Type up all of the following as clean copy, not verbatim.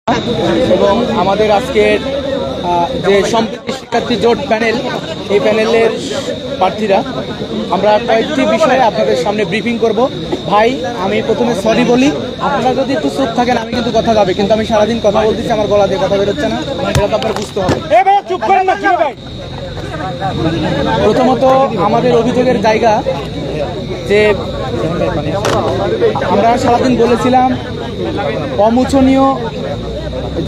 এবং আমাদের আজকের যে সম্প্রীতি শিক্ষার্থী জোট প্যানেল, এই প্যানেলের প্রার্থীরা আমরা কয়েকটি বিষয়ে আপনাদের সামনে ব্রিফিং করব। ভাই, আমি প্রথমে সরি বলি, আপনারা যদি একটু চুপ থাকেন আমি কিন্তু কথা যাবে, কিন্তু আমি সারাদিন কথা বলতেছি, আমার গলা দিয়ে কথা বেরোচ্ছে না, এটা তো আপনার বুঝতে হবে। প্রথমত আমাদের অভিযোগের জায়গা যে আমরা সারাদিন বলেছিলাম অমোচনীয়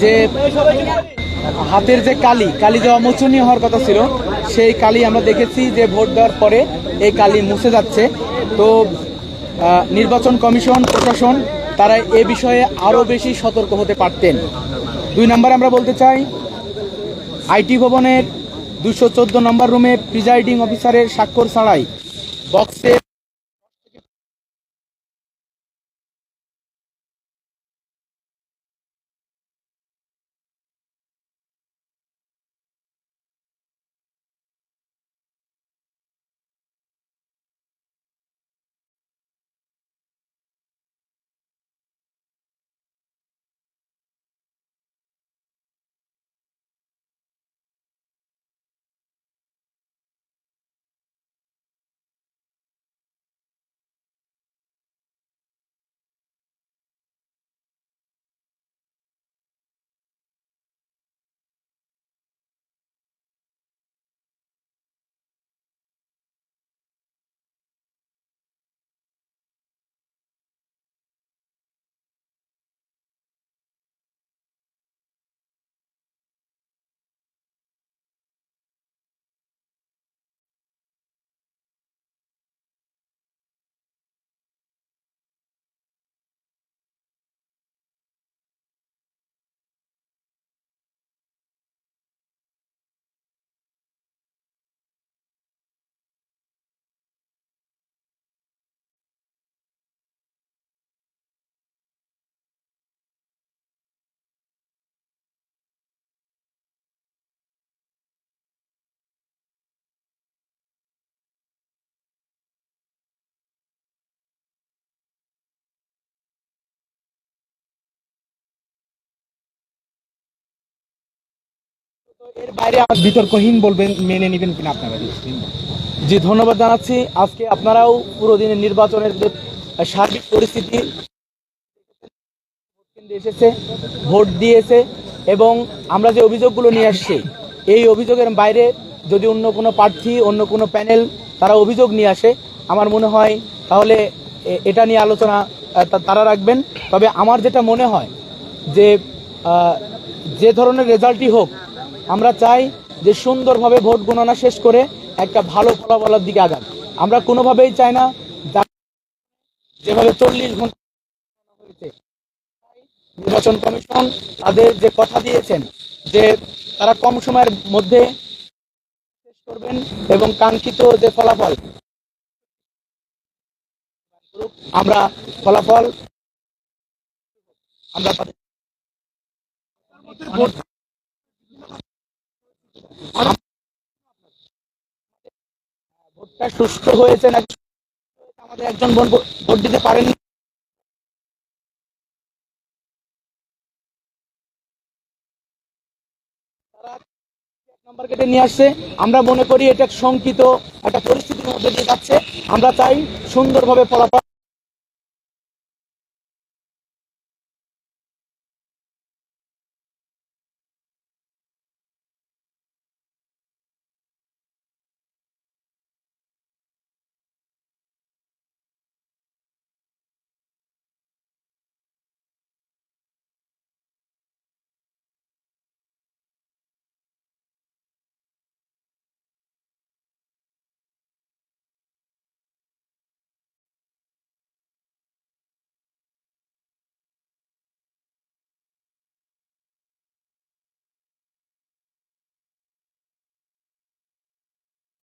যে হাতের যে কালি যে অমোচনীয় হওয়ার কথা ছিল, সেই কালি আমরা দেখেছি যে ভোট দেওয়ার পরে এই কালি মুছে যাচ্ছে। তো নির্বাচন কমিশন, প্রশাসন তারা এ বিষয়ে আরও বেশি সতর্ক হতে পারতেন। 2 নম্বর আমরা বলতে চাই, আইটি ভবনের 214 নম্বর রুমে প্রিজাইডিং অফিসারের স্বাক্ষর ছাড়াই বক্সে এর বাইরে বিতর্কহীন বলবেন, মেনে নেবেন কিনা আপনারা? জি, ধন্যবাদ জানাচ্ছি। আজকে আপনারাও পুরো দিনের নির্বাচনের যে সার্বিক পরিস্থিতি এসেছে, ভোট দিয়েছে, এবং আমরা যে অভিযোগগুলো নিয়ে আসছি, এই অভিযোগের বাইরে যদি অন্য কোনো প্রার্থী, অন্য কোনো প্যানেল তারা অভিযোগ নিয়ে আসে, আমার মনে হয় তাহলে এটা নিয়ে আলোচনা তারা রাখবেন। তবে আমার যেটা মনে হয় যে যে ধরনের রেজাল্টই হোক, আমরা চাই যে সুন্দরভাবে ভোট গণনা শেষ করে একটা ভালো ফলাফলের দিকে আগান। আমরা কোনোভাবেই চাই না যেভাবে 40 ঘন্টা হয়েছে। নির্বাচন কমিশন তাদের যে কথা দিয়েছেন যে তারা কম সময়ের মধ্যে শেষ করবেন এবং কাঙ্ক্ষিত যে ফলাফল, আমরা ফলাফল আমরা ভোটটা সুষ্ঠু হয়েছে নাকি আমাদের একজন বোন ভোট দিতে পারেননি, তারা নাম্বার কেটে নিয়ে আসছে। আমরা মনে করি এটা শঙ্কিত একটা পরিস্থিতির মধ্যে দিয়ে যাচ্ছে। আমরা চাই সুন্দরভাবে ফলাফল